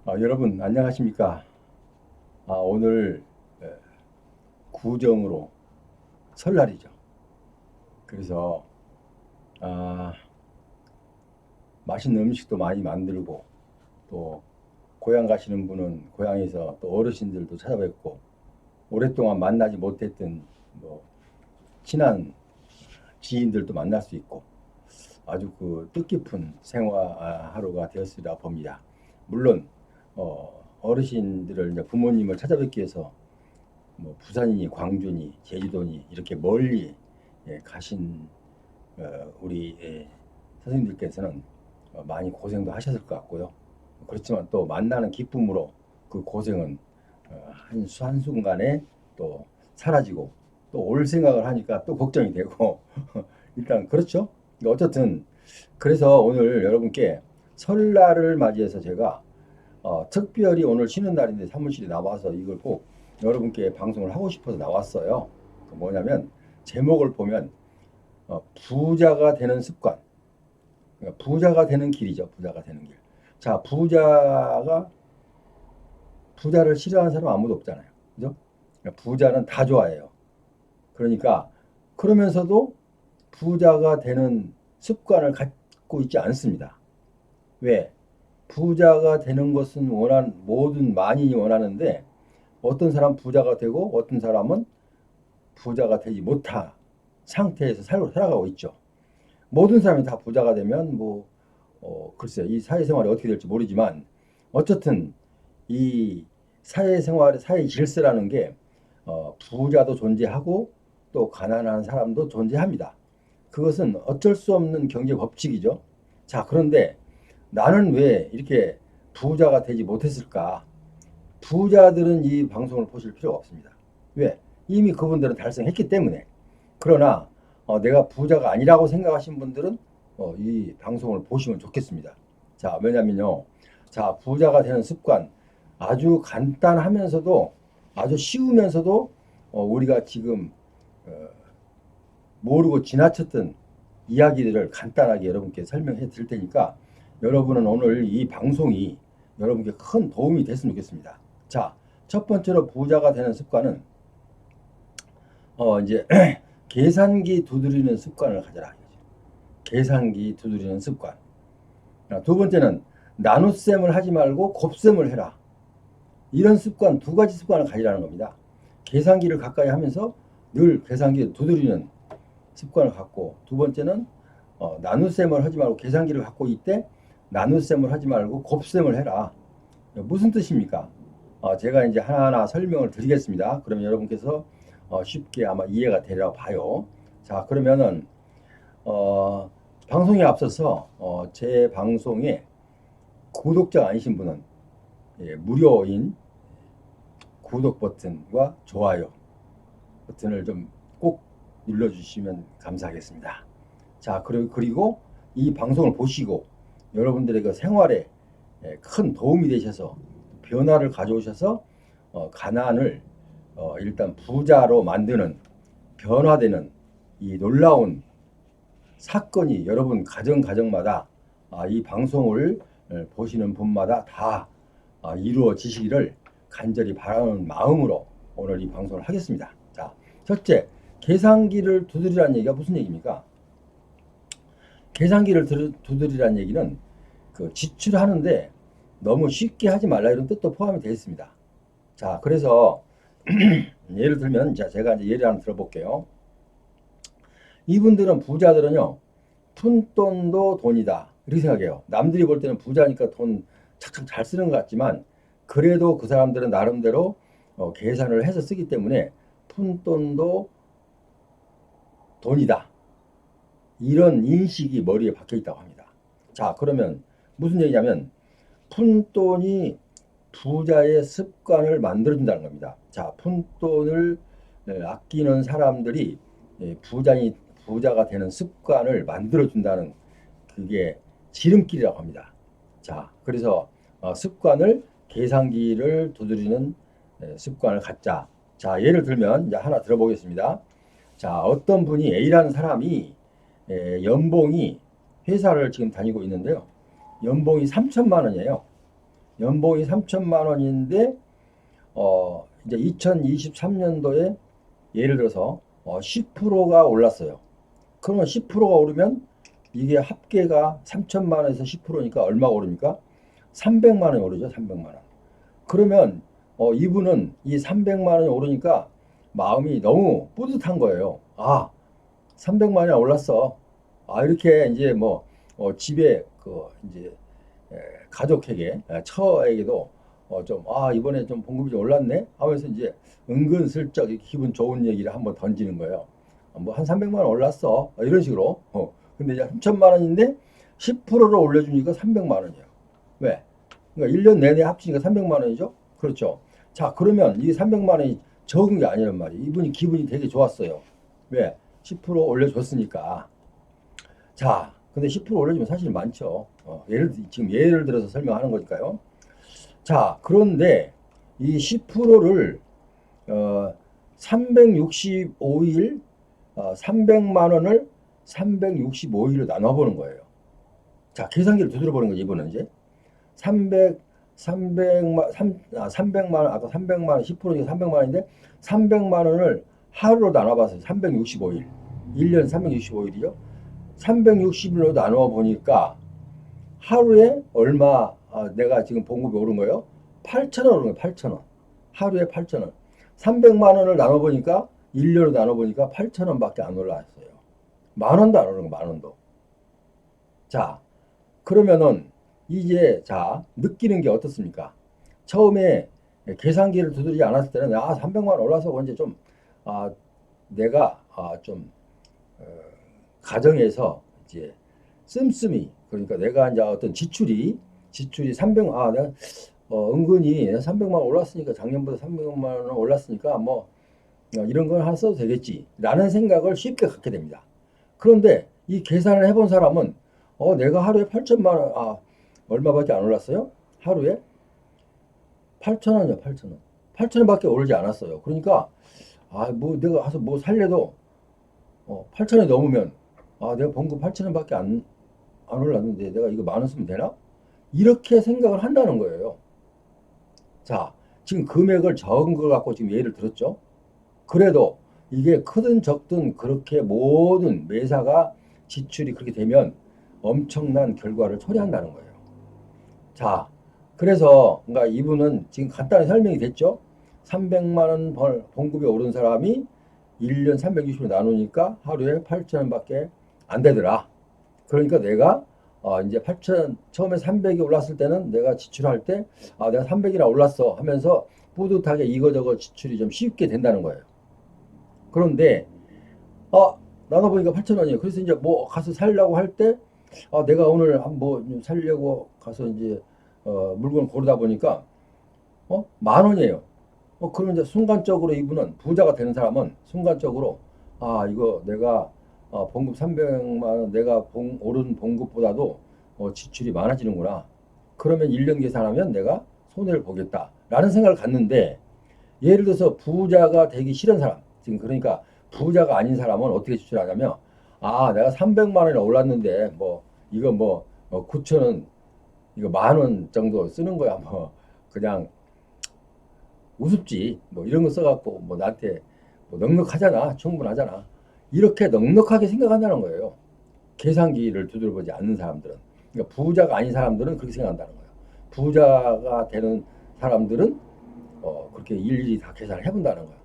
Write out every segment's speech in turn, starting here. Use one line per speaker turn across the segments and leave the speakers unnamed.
여러분 안녕하십니까? 오늘 구정으로 설날이죠. 그래서 아, 맛있는 음식도 많이 만들고 또 고향 가시는 분은 고향에서 또 어르신들도 찾아뵙고 오랫동안 만나지 못했던 뭐 친한 지인들도 만날 수 있고 아주 그 뜻깊은 생활하루가 되었으리라 봅니다. 물론 어르신들을 이제 부모님을 찾아뵙기 위해서 뭐 부산이니 광주니 제주도니 이렇게 멀리 가신 우리 선생님들께서는 많이 고생도 하셨을 것 같고요. 그렇지만 또 만나는 기쁨으로 그 고생은 한순간에 또 사라지고 또 올 생각을 하니까 또 걱정이 되고 일단 그렇죠. 어쨌든 그래서 오늘 여러분께 설날을 맞이해서 제가 특별히 오늘 쉬는 날인데 사무실에 나와서 이걸 꼭 여러분께 방송을 하고 싶어서 나왔어요. 뭐냐면 제목을 보면 부자가 되는 습관, 그러니까 부자가 되는 길이죠. 부자가 되는 길. 자, 부자를 싫어하는 사람 아무도 없잖아요. 그죠? 그러니까 부자는 다 좋아해요. 그러니까 그러면서도 부자가 되는 습관을 갖고 있지 않습니다. 왜? 부자가 되는 것은 모든 만인이 원하는데 어떤 사람은 부자가 되고 어떤 사람은 부자가 되지 못한 상태에서 살아가고 있죠. 모든 사람이 다 부자가 되면 글쎄 이 사회생활이 어떻게 될지 모르지만 어쨌든 이 사회생활의 사회 질서라는 게 부자도 존재하고 또 가난한 사람도 존재합니다. 그것은 어쩔 수 없는 경제 법칙이죠. 자, 그런데 나는 왜 이렇게 부자가 되지 못했을까? 부자들은 이 방송을 보실 필요가 없습니다. 왜? 이미 그분들은 달성했기 때문에. 그러나 내가 부자가 아니라고 생각하신 분들은 이 방송을 보시면 좋겠습니다. 자, 왜냐면요. 자, 부자가 되는 습관 아주 간단하면서도 아주 쉬우면서도 우리가 지금 어, 모르고 지나쳤던 이야기들을 간단하게 여러분께 설명해 드릴 테니까 여러분은 오늘 이 방송이 여러분께 큰 도움이 됐으면 좋겠습니다. 자, 첫 번째로 부자가 되는 습관은 이제 계산기 두드리는 습관을 가져라. 계산기 두드리는 습관. 두 번째는 나눗셈을 하지 말고 곱셈을 해라. 이런 습관, 두 가지 습관을 가지라는 겁니다. 계산기를 가까이 하면서 늘 계산기를 두드리는 습관을 갖고, 두 번째는 나눗셈을 하지 말고 계산기를 갖고 있대 나눗셈을 하지 말고 곱셈을 해라. 무슨 뜻입니까? 제가 이제 하나하나 설명을 드리겠습니다. 그러면 여러분께서 쉽게 아마 이해가 되리라고 봐요. 자, 그러면은 방송에 앞서서 제 방송에 구독자가 아니신 분은 무료인 구독 버튼과 좋아요 버튼을 좀 꼭 눌러주시면 감사하겠습니다. 자, 그리고 이 방송을 보시고 여러분들의 그 생활에 큰 도움이 되셔서 변화를 가져오셔서 가난을 일단 부자로 만드는 변화되는 이 놀라운 사건이 여러분 가정마다 이 방송을 보시는 분마다 다 이루어지시기를 간절히 바라는 마음으로 오늘 이 방송을 하겠습니다. 자, 첫째, 계산기를 두드리라는 얘기가 무슨 얘기입니까? 계산기를 두드리라는 얘기는 그 지출하는데 너무 쉽게 하지 말라 이런 뜻도 포함이 되어 있습니다. 자, 그래서 예를 들면 제가 이제 예를 하나 들어볼게요. 이분들은 부자들은요, 푼돈도 돈이다 이렇게 생각해요. 남들이 볼 때는 부자니까 돈 착착 잘 쓰는 것 같지만 그래도 그 사람들은 나름대로 계산을 해서 쓰기 때문에 푼돈도 돈이다 이런 인식이 머리에 박혀 있다고 합니다. 자, 그러면 무슨 얘기냐면 푼돈이 부자의 습관을 만들어준다는 겁니다. 자, 푼돈을 아끼는 사람들이 부자가 되는 습관을 만들어준다는 그게 지름길이라고 합니다. 자, 그래서 습관을 계산기를 두드리는 습관을 갖자. 자, 예를 들면 이제 하나 들어보겠습니다. 자, 어떤 분이 A라는 사람이 연봉이 회사를 지금 다니고 있는데요. 연봉이 3천만 원이에요. 연봉이 3천만 원인데 이제 2023년도에 예를 들어서 10%가 올랐어요. 그러면 10%가 오르면 이게 합계가 3천만 원에서 10%니까 얼마가 오릅니까? 300만 원이 오르죠. 300만 원. 그러면 이분은 이 300만 원이 오르니까 마음이 너무 뿌듯한 거예요. 아, 300만 원이 올랐어. 아, 이렇게 이제 뭐 집에 그 이제 가족에게 처에게도 좀 이번에 좀 봉급이 좀 올랐네 하면서 이제 은근슬쩍 기분 좋은 얘기를 한번 던지는 거예요. 뭐 한 300만 원 올랐어. 이런 식으로. 근데 이제 3천만 원인데 10%를 올려주니까 300만 원이에요. 왜? 그러니까 1년 내내 합치니까 300만 원이죠. 그렇죠. 자, 그러면 이 300만 원이 적은 게 아니란 말이에요. 이분이 기분이 되게 좋았어요. 왜? 10% 올려줬으니까. 자, 근데 10% 올려주면 사실 많죠. 지금 예를 들어서 설명하는 거니까요. 자, 그런데 이 10%를 365일 300만 원을 365일로 나눠보는 거예요. 자, 계산기를 두드려 보는 거죠, 이번은 이제. 300만 원, 아까 300만 원, 10%니까 300만 원인데, 300만 원을 하루로 나눠봤어요. 365일. 1년 365일이죠. 360일로 나눠 보니까 하루에 얼마 내가 지금 봉급이 오른 거예요? 8천 원 오른 거예요. 8천 원. 하루에 8천 원. 300만 원을 나눠 보니까 1년으로 나눠 보니까 8천 원밖에 안 올라왔어요. 만 원도 안 오른 거, 만 원도. 자, 그러면은 이제 자, 느끼는 게 어떻습니까? 처음에 계산기를 두드리지 않았을 때는 300만 원 올라서 언제 좀 아, 내가 좀 가정에서 이제 씀씀이 그러니까 내가 이제 어떤 지출이 300 내가 은근히 300만 원 올랐으니까 작년보다 300만 원 올랐으니까 뭐 이런 걸 하나 써도 되겠지라는 생각을 쉽게 갖게 됩니다. 그런데 이 계산을 해본 사람은 내가 하루에 8천만 원 얼마밖에 안 올랐어요? 하루에 8천 원이요, 8천 원. 8천 원밖에 오르지 않았어요. 그러니까 뭐 내가 가서 뭐 살래도 8천 원이 넘으면 내가 봉급 8천 원밖에 안 올랐는데 내가 이거 만 원 쓰면 되나? 이렇게 생각을 한다는 거예요. 자, 지금 금액을 적은 걸 갖고 지금 예를 들었죠. 그래도 이게 크든 적든 그렇게 모든 매사가 지출이 그렇게 되면 엄청난 결과를 초래한다는 거예요. 자, 그래서 그러니까 이분은 지금 간단히 설명이 됐죠. 300만 원 봉급이 오른 사람이 1년 360을 나누니까 하루에 8천 원밖에 안 되더라. 그러니까 내가 이제 8천 처음에 300이 올랐을 때는 내가 지출할 때 내가 300이나 올랐어 하면서 뿌듯하게 이거저거 지출이 좀 쉽게 된다는 거예요. 그런데 나눠보니까 8천 원이에요. 그래서 이제 뭐 가서 살려고 할 때 내가 오늘 한뭐 살려고 가서 이제 물건 고르다 보니까 만 원이에요. 그러면 이제 순간적으로 이분은 부자가 되는 사람은 순간적으로 이거 내가 봉급 300만 원 내가 오른 봉급보다도 지출이 많아지는구나. 그러면 1년 계산하면 내가 손해를 보겠다라는 생각을 갖는데 예를 들어서 부자가 되기 싫은 사람 지금 그러니까 부자가 아닌 사람은 어떻게 지출하냐면 내가 300만 원이나 올랐는데 뭐 이거 뭐 9천 원 이거 만 원 정도 쓰는 거야 뭐 그냥 우습지 뭐 이런 거 써갖고 뭐 나한테 뭐 넉넉하잖아 충분하잖아 이렇게 넉넉하게 생각한다는 거예요. 계산기를 두드려보지 않는 사람들은 그러니까 부자가 아닌 사람들은 그렇게 생각한다는 거예요. 부자가 되는 사람들은 그렇게 일일이 다 계산을 해본다는 거예요.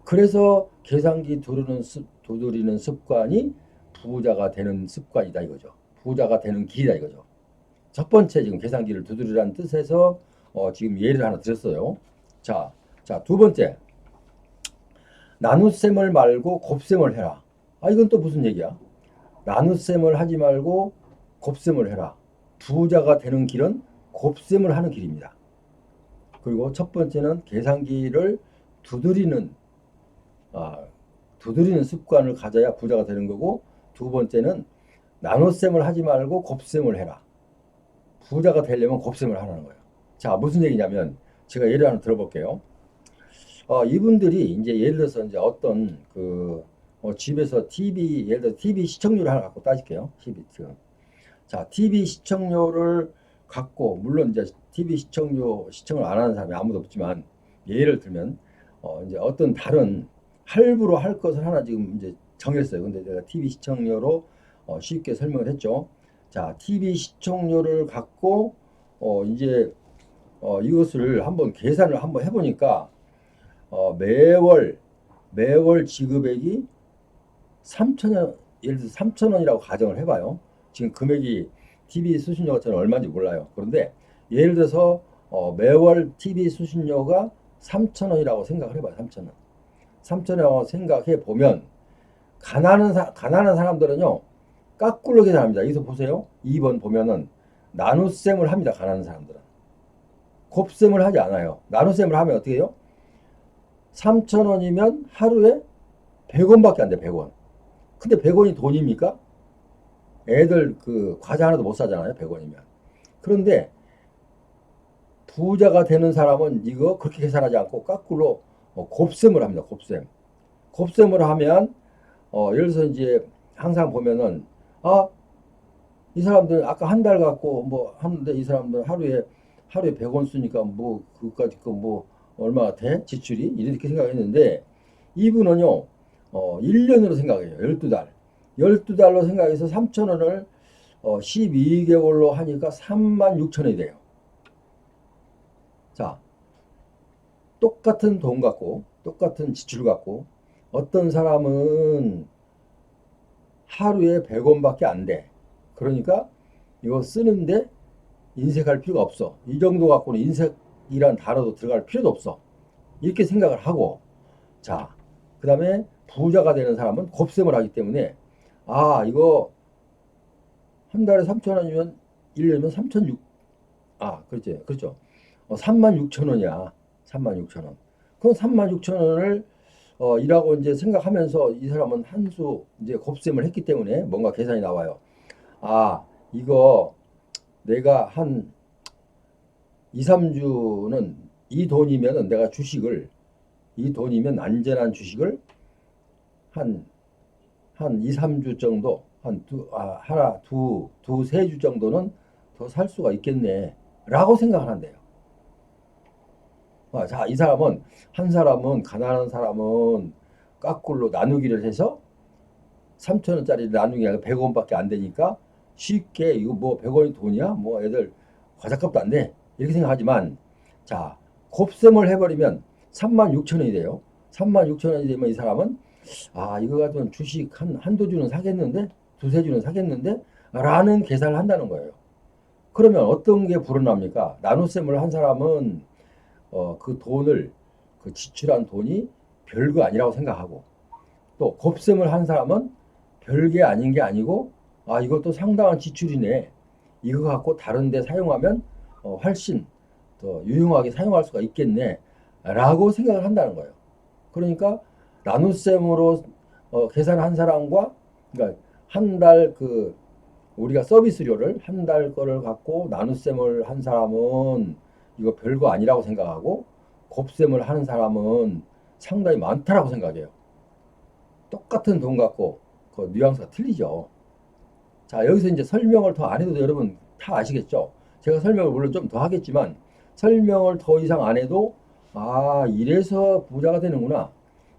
그래서 계산기 두드리는 습관이 부자가 되는 습관이다 이거죠. 부자가 되는 길이다 이거죠. 첫 번째 지금 계산기를 두드리라는 뜻에서 지금 예를 하나 드렸어요. 자, 두 번째 나눗셈을 말고 곱셈을 해라. 이건 또 무슨 얘기야? 나눗셈을 하지 말고 곱셈을 해라. 부자가 되는 길은 곱셈을 하는 길입니다. 그리고 첫 번째는 계산기를 두드리는 습관을 가져야 부자가 되는 거고 두 번째는 나눗셈을 하지 말고 곱셈을 해라. 부자가 되려면 곱셈을 하라는 거예요. 자, 무슨 얘기냐면 제가 예를 하나 들어볼게요. 이분들이 이제 예를 들어서 이제 어떤 집에서 예를 들어 TV 시청률을 하나 갖고 따질게요. TV 시청률을 갖고, 물론 이제 TV 시청을 안 하는 사람이 아무도 없지만, 예를 들면 이제 어떤 다른 할부로 할 것을 하나 지금 이제 정했어요. 근데 내가 TV 시청료로 쉽게 설명을 했죠. 자, TV 시청료를 갖고 이제 이것을 한번 계산을 한번 해보니까 매월 지급액이 3천원, 예를 들어서 3천원이라고 가정을 해봐요. 지금 금액이 TV 수신료가 저는 얼마인지 몰라요. 그런데 예를 들어서 매월 TV 수신료가 3천원이라고 생각을 해봐요. 3천원. 3천원이라고 생각해 보면 가난한 사람들은요, 까꿀로 계산합니다. 여기서 보세요. 2번 보면은 나눗셈을 합니다. 가난한 사람들은. 곱셈을 하지 않아요. 나눗셈을 하면 어떻게 해요? 3천원이면 하루에 100원밖에 안 돼. 100원. 근데 100원이 돈입니까? 애들 그 과자 하나도 못 사잖아요. 100원이면. 그런데 부자가 되는 사람은 이거 그렇게 계산하지 않고 까꿀로 곱셈을 합니다. 곱셈. 곱셈을 하면 예를 들어서 이제 항상 보면은 이 사람들 아까 한 달 갖고 뭐 하는데 이 사람들 하루에 100원 쓰니까 뭐 그까짓 거 뭐 얼마가 돼? 지출이? 이렇게 생각했는데 이분은요. 1년으로 생각해요. 12달. 12달로 생각해서 3천원을 12개월로 하니까 36,000원이 돼요. 자, 똑같은 돈 갖고, 똑같은 지출 갖고, 어떤 사람은 하루에 100원밖에 안 돼. 그러니까 이거 쓰는데 인색할 필요가 없어. 이 정도 갖고는 인색이란 단어도 들어갈 필요도 없어. 이렇게 생각을 하고, 자, 그 다음에 부자가 되는 사람은 곱셈을 하기 때문에, 이거 한 달에 3천원이면 1년이면 3,600, 그렇죠. 36,000원이야. 36,000원. 그럼 36,000원을 이라고 이제 생각하면서 이 사람은 한 수 이제 곱셈을 했기 때문에 뭔가 계산이 나와요. 이거 내가 한 2, 3주는 이 돈이면은 내가 이 돈이면 안전한 주식을 한 2, 3주 정도, 세 주 정도는 더 살 수가 있겠네. 라고 생각을 한대요. 자, 한 사람은, 가난한 사람은 까꿀로 나누기를 해서 3천원짜리 나누기 아니라 100원밖에 안 되니까 쉽게 이거 뭐 100원이 돈이야? 뭐 애들 과자값도 안 돼. 이렇게 생각하지만, 자, 곱셈을 해버리면 36,000원이 돼요. 36,000원이 되면 이 사람은 이거 가지고는 주식 한두 주는 사겠는데? 두세 주는 사겠는데? 라는 계산을 한다는 거예요. 그러면 어떤 게 불어납니까? 나눗셈을 한 사람은 그 지출한 돈이 별거 아니라고 생각하고, 또 곱셈을 한 사람은 별게 아닌 게 아니고, 이것도 상당한 지출이네. 이거 갖고 다른 데 사용하면 훨씬 더 유용하게 사용할 수가 있겠네. 라고 생각을 한다는 거예요. 그러니까 나눗셈으로 계산한 사람과, 그러니까 한 달 우리가 서비스료를 한 달 거를 갖고 나눗셈을 한 사람은 이거 별거 아니라고 생각하고, 곱셈을 하는 사람은 상당히 많다라고 생각해요. 똑같은 돈 갖고 그 뉘앙스가 틀리죠. 자, 여기서 이제 설명을 더 안 해도 여러분 다 아시겠죠? 제가 설명을 물론 좀 더 하겠지만, 설명을 더 이상 안 해도 이래서 부자가 되는구나.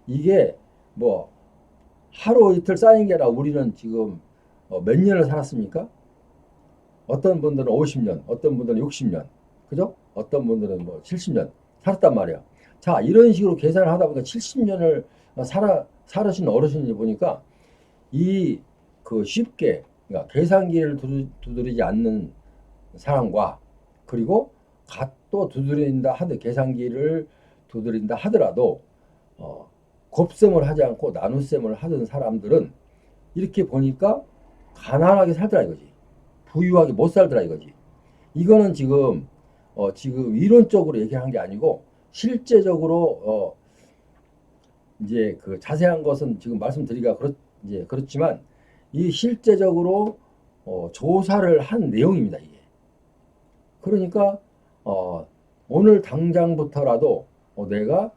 이게 뭐 하루 이틀 쌓인 게 아니라 우리는 지금 몇 년을 살았습니까? 어떤 분들은 50년, 어떤 분들은 60년, 그죠? 어떤 분들은 뭐 70년 살았단 말이야. 자, 이런 식으로 계산을 하다 보니까 70년을 살으신 어르신이 보니까 쉽게, 그러니까 계산기를 두드리지 않는 사람과, 그리고 또 계산기를 두드린다 하더라도 곱셈을 하지 않고 나눗셈을 하던 사람들은 이렇게 보니까 가난하게 살더라 이거지. 부유하게 못 살더라 이거지. 이거는 지금 이론적으로 얘기한 게 아니고 실제적으로 이제 그 자세한 것은 지금 말씀드리기가 그렇지만 이 실제적으로 조사를 한 내용입니다 이게. 그러니까 오늘 당장부터라도 내가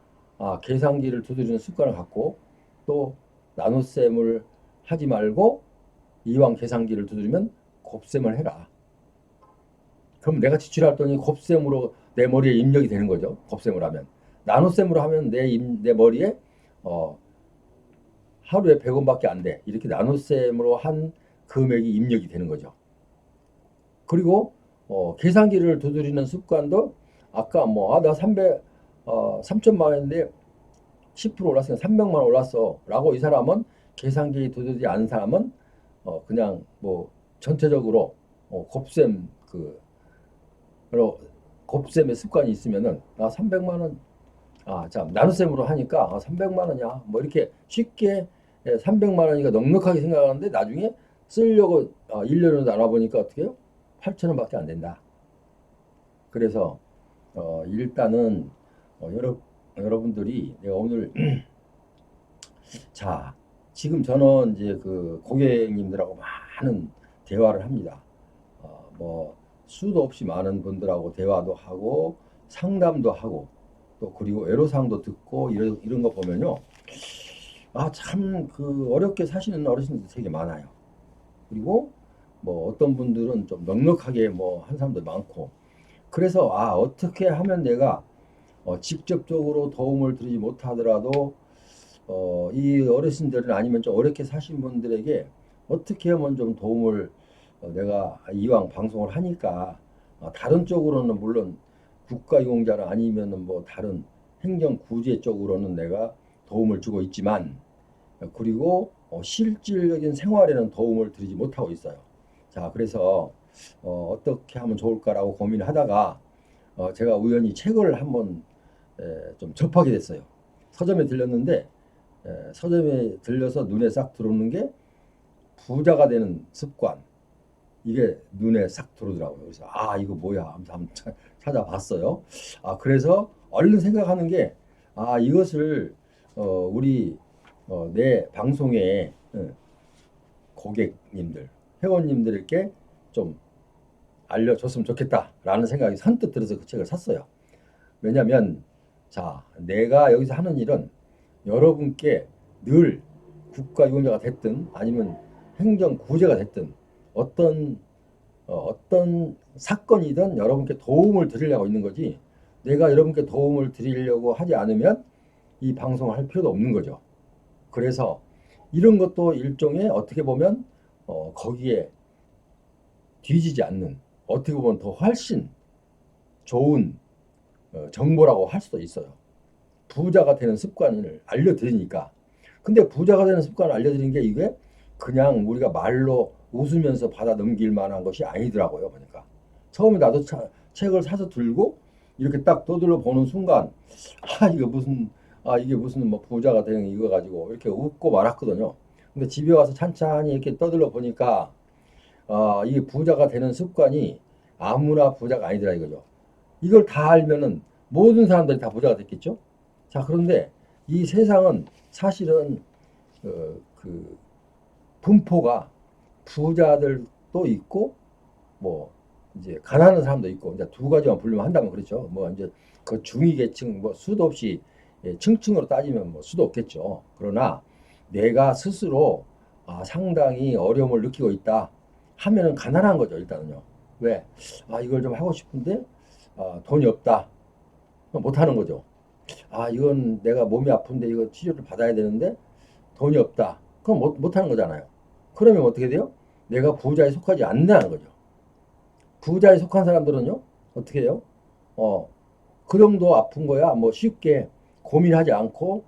계산기를 두드리는 습관을 갖고, 또 나눗셈을 하지 말고 이왕 계산기를 두드리면 곱셈을 해라. 그럼 내가 지출할 돈이 곱셈으로 내 머리에 입력이 되는 거죠. 곱셈을 하면. 나눗셈으로 하면 내 머리에 어, 하루에 100원밖에 안 돼. 이렇게 나눗셈으로 한 금액이 입력이 되는 거죠. 그리고 계산기를 두드리는 습관도 아까 나 3천만 원인데 10% 올랐으니까 300만 원 올랐어. 라고 이 사람은 계산기 두드리지 않은 사람은 그냥 뭐 전체적으로 곱셈 곱셈의 습관이 있으면은 300만 원 자, 나눗셈으로 하니까 300만 원이야. 뭐 이렇게 쉽게 300만 원이니까 넉넉하게 생각하는데 나중에 쓰려고 1년을 알아보니까 어떻게 해요? 8천 원밖에 안 된다. 그래서 일단은 여러분들이 내가 오늘 자, 지금 저는 이제 그 고객님들하고 많은 대화를 합니다. 뭐 수도 없이 많은 분들하고 대화도 하고 상담도 하고 또 그리고 애로사항도 듣고 이런 거 보면요. 참 그 어렵게 사시는 어르신들 되게 많아요. 그리고 뭐 어떤 분들은 좀 넉넉하게 뭐 한 사람도 많고 그래서 어떻게 하면 내가 직접적으로 도움을 드리지 못하더라도 이 어르신들은 아니면 좀 어렵게 사신 분들에게 어떻게 하면 좀 도움을 내가 이왕 방송을 하니까 다른 쪽으로는 물론 국가유공자는 아니면은 뭐 다른 행정구제 쪽으로는 내가 도움을 주고 있지만 그리고 실질적인 생활에는 도움을 드리지 못하고 있어요. 자, 그래서 어떻게 하면 좋을까라고 고민을 하다가 제가 우연히 책을 한번 좀 접하게 됐어요. 서점에 들렸는데 서점에 들려서 눈에 싹 들어오는 게 부자가 되는 습관. 이게 눈에 싹 들어오더라고요. 그래서 이거 뭐야 하면서 한번 찾아봤어요. 그래서 얼른 생각하는 게 이것을 우리 내 방송에 고객님들, 회원님들께 좀 알려줬으면 좋겠다라는 생각이 선뜻 들어서 그 책을 샀어요. 왜냐면 자, 내가 여기서 하는 일은 여러분께 늘 국가유공자가 됐든 아니면 행정구제가 됐든 어떤 사건이든 여러분께 도움을 드리려고 있는 거지 내가 여러분께 도움을 드리려고 하지 않으면 이 방송을 할 필요도 없는 거죠. 그래서 이런 것도 일종의 어떻게 보면 거기에 뒤지지 않는 어떻게 보면 더 훨씬 좋은 정보라고 할 수도 있어요. 부자가 되는 습관을 알려드리니까. 근데 부자가 되는 습관을 알려드린 게 이게 그냥 우리가 말로 웃으면서 받아 넘길 만한 것이 아니더라고요. 보니까 처음에 나도 책을 사서 들고 이렇게 딱 떠들어 보는 순간 이게 무슨 뭐 부자가 되는 이거 가지고 이렇게 웃고 말았거든요. 근데 집에 와서 찬찬히 이렇게 떠들어 보니까 이게 부자가 되는 습관이 아무나 부자가 아니더라 이거죠. 이걸 다 알면은 모든 사람들이 다 부자가 됐겠죠. 자, 그런데 이 세상은 사실은 그 분포가 부자들도 있고 뭐 이제 가난한 사람도 있고 이제 두 가지만 분류만 한다면 그렇죠. 뭐 이제 그 중위 계층 뭐 수도 없이 층층으로 따지면 뭐 수도 없겠죠. 그러나 내가 스스로 상당히 어려움을 느끼고 있다 하면은 가난한 거죠. 일단은요. 왜? 이걸 좀 하고 싶은데 돈이 없다. 못 하는 거죠. 이건 내가 몸이 아픈데 이거 치료를 받아야 되는데 돈이 없다. 그럼 못 하는 거잖아요. 그러면 어떻게 돼요? 내가 부자에 속하지 않는다는 거죠. 부자에 속한 사람들은요, 어떻게 해요? 그 정도 아픈 거야, 뭐 쉽게 고민하지 않고,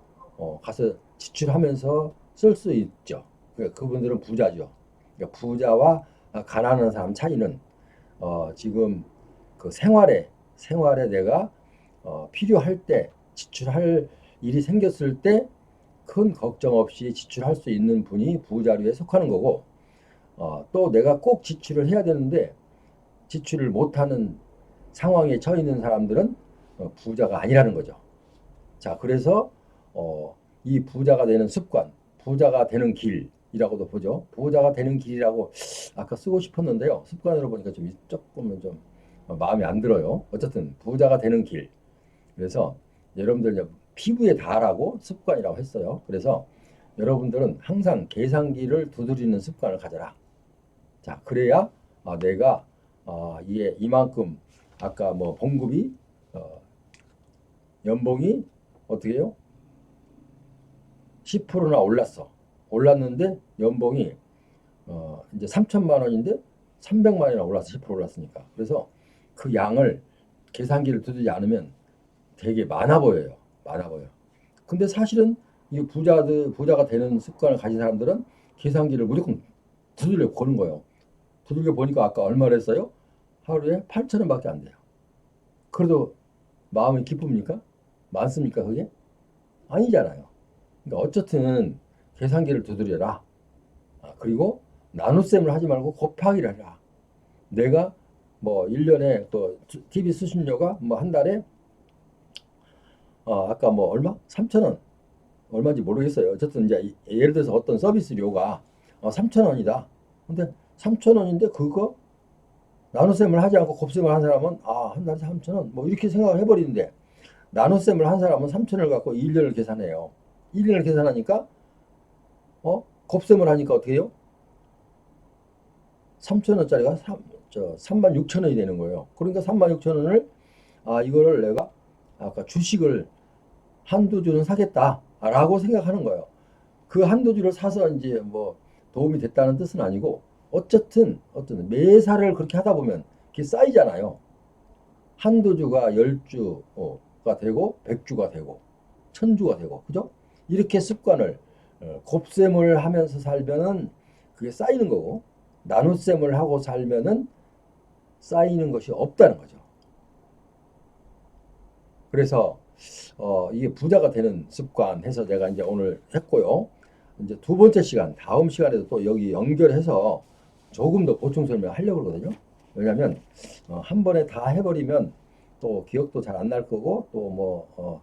가서 지출하면서 쓸 수 있죠. 그러니까 그분들은 부자죠. 그러니까 부자와 가난한 사람 차이는, 지금 그 생활에 내가, 필요할 때, 지출할 일이 생겼을 때, 큰 걱정 없이 지출할 수 있는 분이 부자류에 속하는 거고, 또 내가 꼭 지출을 해야 되는데 지출을 못하는 상황에 처해 있는 사람들은 부자가 아니라는 거죠. 자, 그래서 이 부자가 되는 습관, 부자가 되는 길이라고도 보죠. 부자가 되는 길이라고 아까 쓰고 싶었는데요. 습관으로 보니까 조금은 좀 마음에 안 들어요. 어쨌든 부자가 되는 길. 그래서 여러분들 피부에 닿으라고 습관이라고 했어요. 그래서 여러분들은 항상 계산기를 두드리는 습관을 가져라. 자, 그래야 내가 이게 이만큼 아까 뭐 봉급이 연봉이 어떻게 해요? 10%나 올랐어. 올랐는데 연봉이 이제 3천만 원인데 300만 원이나 올랐어. 10% 올랐으니까. 그래서 그 양을 계산기를 두드리지 않으면 되게 많아 보여요. 많아 보여. 근데 사실은 이 부자가 되는 습관을 가진 사람들은 계산기를 무조건 두들겨 보는 거예요. 두들겨 보니까 아까 얼마를 했어요? 하루에 8천 원밖에 안 돼요. 그래도 마음이 기쁩니까? 많습니까, 그게? 아니잖아요. 그러니까 어쨌든 계산기를 두드려라. 그리고 나눗셈을 하지 말고 곱하기를 해라. 내가 뭐 1년에 또 TV 수신료가 뭐 한 달에 아까 뭐 얼마? 3천 원. 얼마인지 모르겠어요. 어쨌든 이제 예를 들어서 어떤 서비스료가 3천 원이다. 근데 3천 원인데 그거 나눗셈을 하지 않고 곱셈을 한 사람은 한 달에 3천 원. 뭐 이렇게 생각을 해버리는데 나눗셈을 한 사람은 3천 원을 갖고 1년을 계산해요. 1년을 계산하니까 곱셈을 하니까 어떻게 해요? 3천 원짜리가 3만 6천 원이 되는 거예요. 그러니까 3만 6천 원을 이거를 내가 아까 주식을 한두 주는 사겠다라고 생각하는 거예요. 그 한두 주를 사서 이제 뭐 도움이 됐다는 뜻은 아니고 어쨌든 매사를 그렇게 하다 보면 그게 쌓이잖아요. 한두 주가 10주가 되고 100주가 되고 1000주가 되고 그죠? 이렇게 습관을 곱셈을 하면서 살면은 그게 쌓이는 거고 나눗셈을 하고 살면은 쌓이는 것이 없다는 거죠. 그래서 이게 부자가 되는 습관 해서 내가 이제 오늘 했고요. 이제 두 번째 시간, 다음 시간에도 또 여기 연결해서 조금 더 보충 설명하려고 그러거든요. 왜냐하면 한 번에 다 해버리면 또 기억도 잘 안 날 거고 또 뭐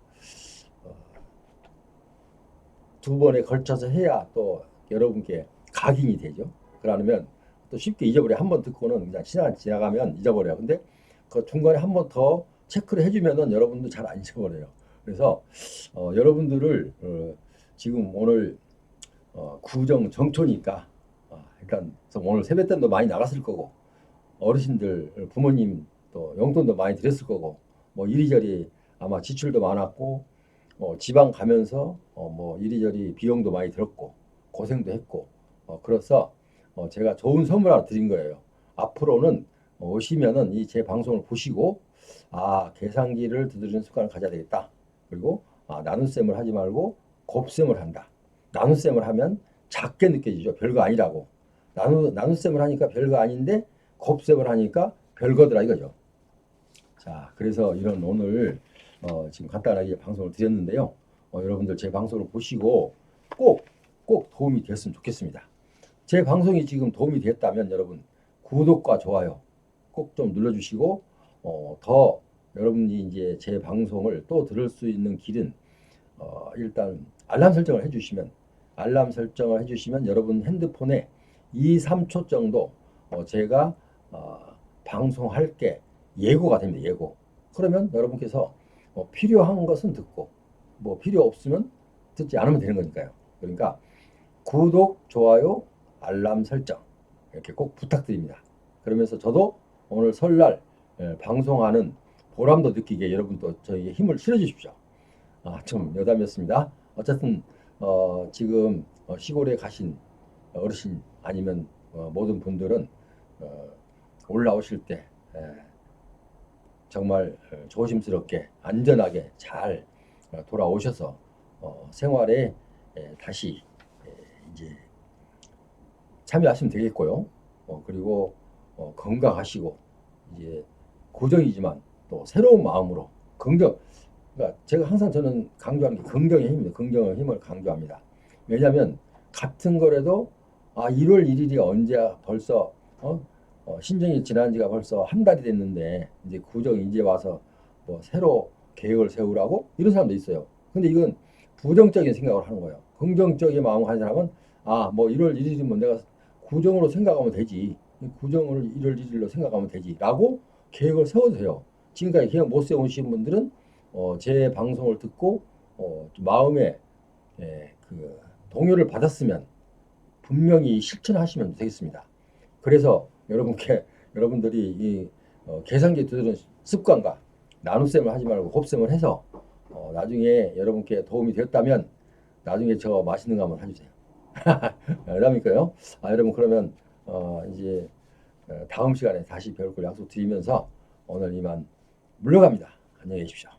두 번에 걸쳐서 해야 또 여러분께 각인이 되죠. 그러면 또 쉽게 잊어버려. 한 번 듣고는 그냥 시간 지나가면 잊어버려요. 근데 그 중간에 한 번 더 체크를 해주면은 여러분도 잘 안 잊어버려요. 그래서 여러분들을 지금 오늘 구정 정초니까 일단 오늘 세뱃돈도 많이 나갔을 거고 어르신들 부모님 또 용돈도 많이 드렸을 거고 뭐 이리저리 아마 지출도 많았고 지방 가면서 뭐 이리저리 비용도 많이 들었고 고생도 했고 그래서 제가 좋은 선물 하나 드린 거예요. 앞으로는 오시면은 이 제 방송을 보시고 계산기를 두드리는 습관을 가져야 되겠다. 그리고 나눗셈을 하지 말고 곱셈을 한다. 나눗셈을 하면 작게 느껴지죠. 별거 아니라고. 나눗셈을 하니까 별거 아닌데 곱셈을 하니까 별거더라 이거죠. 자, 그래서 이런 오늘 지금 간단하게 방송을 드렸는데요. 여러분들 제 방송을 보시고 꼭 도움이 됐으면 좋겠습니다. 제 방송이 지금 도움이 됐다면 여러분 구독과 좋아요 꼭 좀 눌러주시고 더 여러분이 이제 제 방송을 또 들을 수 있는 길은 일단 알람 설정을 해주시면 여러분 핸드폰에 2, 3초 정도 제가 방송할 게 예고가 됩니다. 예고. 그러면 여러분께서 필요한 것은 듣고 뭐 필요 없으면 듣지 않으면 되는 거니까요. 그러니까 구독, 좋아요, 알람 설정 이렇게 꼭 부탁드립니다. 그러면서 저도 오늘 설날 방송하는 보람도 느끼게 여러분 또 저희에게 힘을 실어주십시오. 좀 여담이었습니다. 어쨌든 지금 시골에 가신 어르신 아니면 모든 분들은 올라오실 때 정말 조심스럽게 안전하게 잘 돌아오셔서 생활에 다시 이제 참여하시면 되겠고요. 그리고 건강하시고 이제 고정이지만 또 새로운 마음으로 그러니까 제가 항상 저는 강조하는 게 긍정의 힘입니다. 긍정의 힘을 강조합니다. 왜냐하면 같은 거라도 1월 1일이 언제 벌써 신정이 지난 지가 벌써 한 달이 됐는데 이제 구정이 이제 와서 뭐 새로 계획을 세우라고 이런 사람도 있어요. 근데 이건 부정적인 생각을 하는 거예요. 긍정적인 마음을 가진 사람은 뭐 1월 1일이면 내가 구정으로 생각하면 되지. 구정을 1월 1일로 생각하면 되지. 라고 계획을 세워도 돼요. 지금까지 계획 못 세우신 분들은 제 방송을 듣고 마음에 그 동요를 받았으면 분명히 실천하시면 되겠습니다. 그래서 여러분께 여러분들이 이 계산기 두드리는 습관과 나눗셈을 하지 말고 곱셈을 해서 나중에 여러분께 도움이 되었다면 나중에 저 맛있는 거 한번 사주세요. 그러니까요. 여러분 그러면 이제 다음 시간에 다시 배울 걸 약속드리면서 오늘 이만 물러갑니다. 안녕히 계십시오.